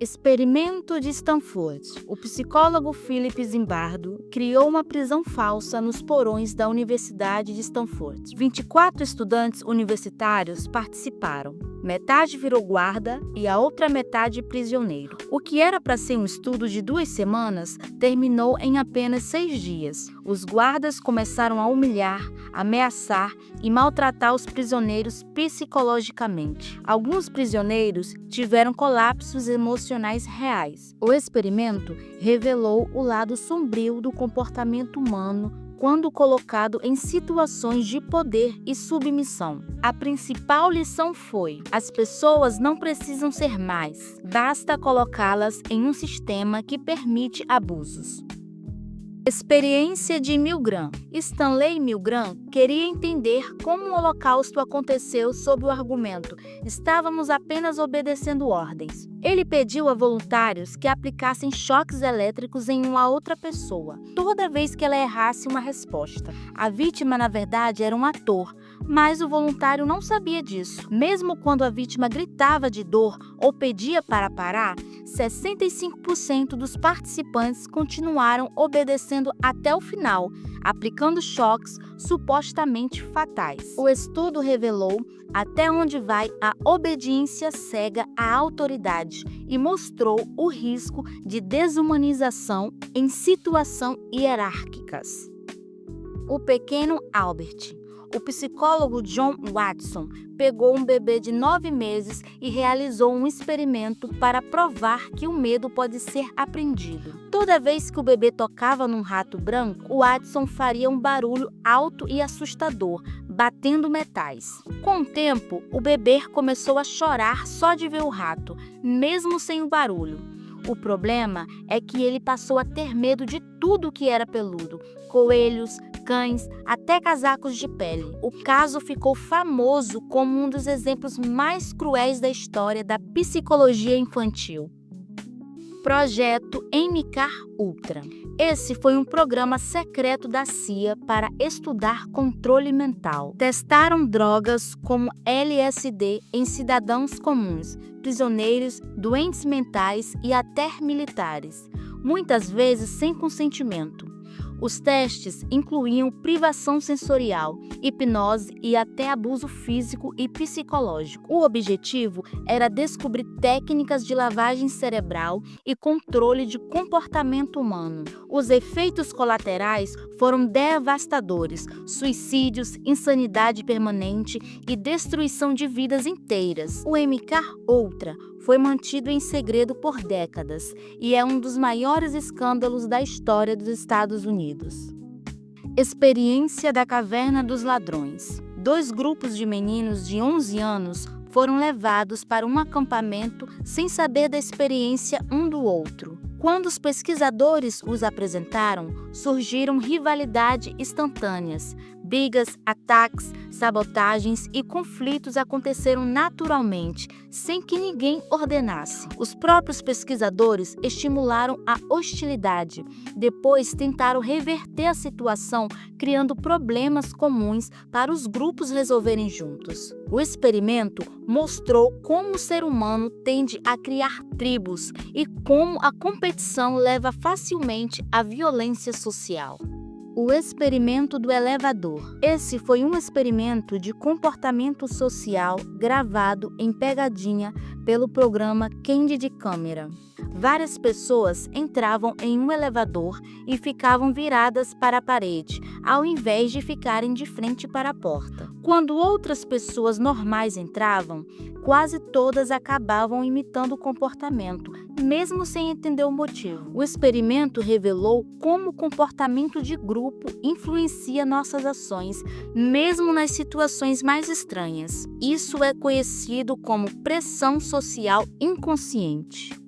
Experimento de Stanford. O psicólogo Philip Zimbardo criou uma prisão falsa nos porões da Universidade de Stanford. 24 estudantes universitários participaram. Metade virou guarda e a outra metade prisioneiro. O que era para ser um estudo de 2 semanas terminou em apenas 6 dias. Os guardas começaram a humilhar, ameaçar e maltratar os prisioneiros psicologicamente. Alguns prisioneiros tiveram colapsos emocionais reais. O experimento revelou o lado sombrio do comportamento humano quando colocado em situações de poder e submissão. A principal lição foi: as pessoas não precisam ser mais, basta colocá-las em um sistema que permite abusos. Experiência de Milgram. Stanley Milgram queria entender como o Holocausto aconteceu sob o argumento: estávamos apenas obedecendo ordens. Ele pediu a voluntários que aplicassem choques elétricos em uma outra pessoa, toda vez que ela errasse uma resposta. A vítima, na verdade, era um ator, mas o voluntário não sabia disso. Mesmo quando a vítima gritava de dor ou pedia para parar, 65% dos participantes continuaram obedecendo até o final, aplicando choques supostamente fatais. O estudo revelou até onde vai a obediência cega à autoridade e mostrou o risco de desumanização em situações hierárquicas. O pequeno Albert. O psicólogo John Watson pegou um bebê de 9 meses e realizou um experimento para provar que o medo pode ser aprendido. Toda vez que o bebê tocava num rato branco, Watson faria um barulho alto e assustador, batendo metais. Com o tempo, o bebê começou a chorar só de ver o rato, mesmo sem o barulho. O problema é que ele passou a ter medo de tudo que era peludo: coelhos, cães, até casacos de pele. O caso ficou famoso como um dos exemplos mais cruéis da história da psicologia infantil. Projeto MKUltra. Esse foi um programa secreto da CIA para estudar controle mental. Testaram drogas como LSD em cidadãos comuns, prisioneiros, doentes mentais e até militares, muitas vezes sem consentimento. Os testes incluíam privação sensorial, hipnose e até abuso físico e psicológico. O objetivo era descobrir técnicas de lavagem cerebral e controle de comportamento humano. Os efeitos colaterais foram devastadores: suicídios, insanidade permanente e destruição de vidas inteiras. O MKUltra foi mantido em segredo por décadas e é um dos maiores escândalos da história dos Estados Unidos. Experiência da Caverna dos Ladrões. 2 grupos de meninos de 11 anos foram levados para um acampamento sem saber da experiência um do outro. Quando os pesquisadores os apresentaram, surgiram rivalidades instantâneas. Brigas, ataques, sabotagens e conflitos aconteceram naturalmente, sem que ninguém ordenasse. Os próprios pesquisadores estimularam a hostilidade. Depois tentaram reverter a situação, criando problemas comuns para os grupos resolverem juntos. O experimento mostrou como o ser humano tende a criar tribos e como a competição leva facilmente à violência social. O experimento do elevador. Esse foi um experimento de comportamento social gravado em pegadinha pelo programa Candid Camera. Várias pessoas entravam em um elevador e ficavam viradas para a parede, ao invés de ficarem de frente para a porta. Quando outras pessoas normais entravam, quase todas acabavam imitando o comportamento, mesmo sem entender o motivo. O experimento revelou como o comportamento de grupo influencia nossas ações, mesmo nas situações mais estranhas. Isso é conhecido como pressão social inconsciente.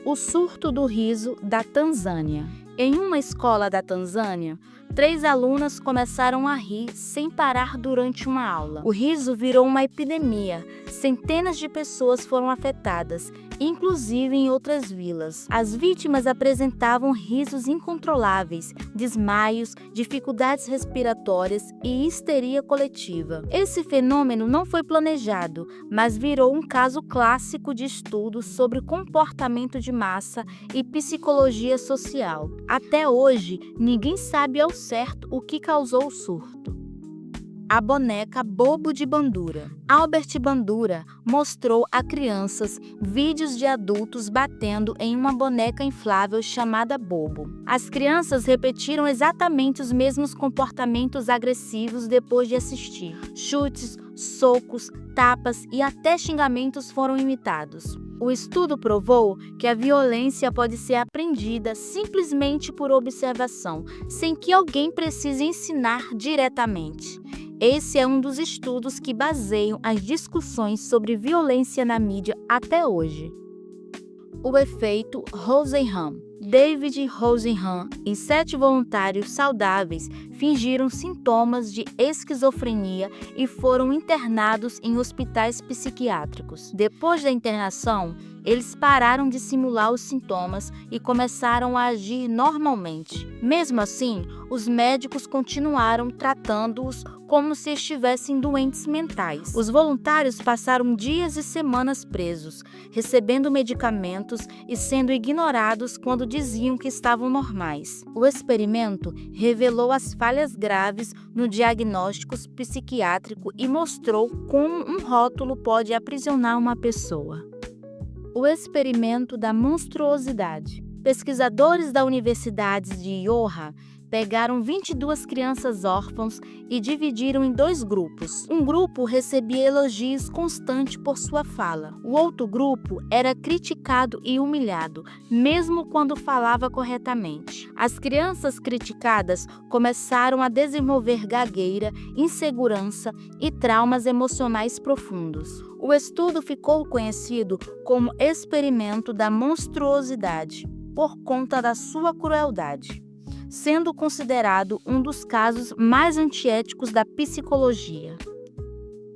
O surto do riso da Tanzânia. Em uma escola da Tanzânia, 3 alunas começaram a rir sem parar durante uma aula. O riso virou uma epidemia. Centenas de pessoas foram afetadas, inclusive em outras vilas. As vítimas apresentavam risos incontroláveis, desmaios, dificuldades respiratórias e histeria coletiva. Esse fenômeno não foi planejado, mas virou um caso clássico de estudo sobre comportamento de massa e psicologia social. Até hoje, ninguém sabe ao certo o que causou o surto. A boneca Bobo de Bandura. Albert Bandura mostrou a crianças vídeos de adultos batendo em uma boneca inflável chamada Bobo. As crianças repetiram exatamente os mesmos comportamentos agressivos depois de assistir. Chutes, socos, tapas e até xingamentos foram imitados. O estudo provou que a violência pode ser aprendida simplesmente por observação, sem que alguém precise ensinar diretamente. Esse é um dos estudos que baseiam as discussões sobre violência na mídia até hoje. O efeito Rosenhan. David Rosenhan e 7 voluntários saudáveis fingiram sintomas de esquizofrenia e foram internados em hospitais psiquiátricos. Depois da internação, eles pararam de simular os sintomas e começaram a agir normalmente. Mesmo assim, os médicos continuaram tratando-os como se estivessem doentes mentais. Os voluntários passaram dias e semanas presos, recebendo medicamentos e sendo ignorados quando diziam que estavam normais. O experimento revelou as falhas graves no diagnóstico psiquiátrico e mostrou como um rótulo pode aprisionar uma pessoa. O experimento da monstruosidade. Pesquisadores da Universidade de Iowa pegaram 22 crianças órfãs e dividiram em 2 grupos. Um grupo recebia elogios constantes por sua fala. O outro grupo era criticado e humilhado, mesmo quando falava corretamente. As crianças criticadas começaram a desenvolver gagueira, insegurança e traumas emocionais profundos. O estudo ficou conhecido como experimento da monstruosidade, por conta da sua crueldade, sendo considerado um dos casos mais antiéticos da psicologia.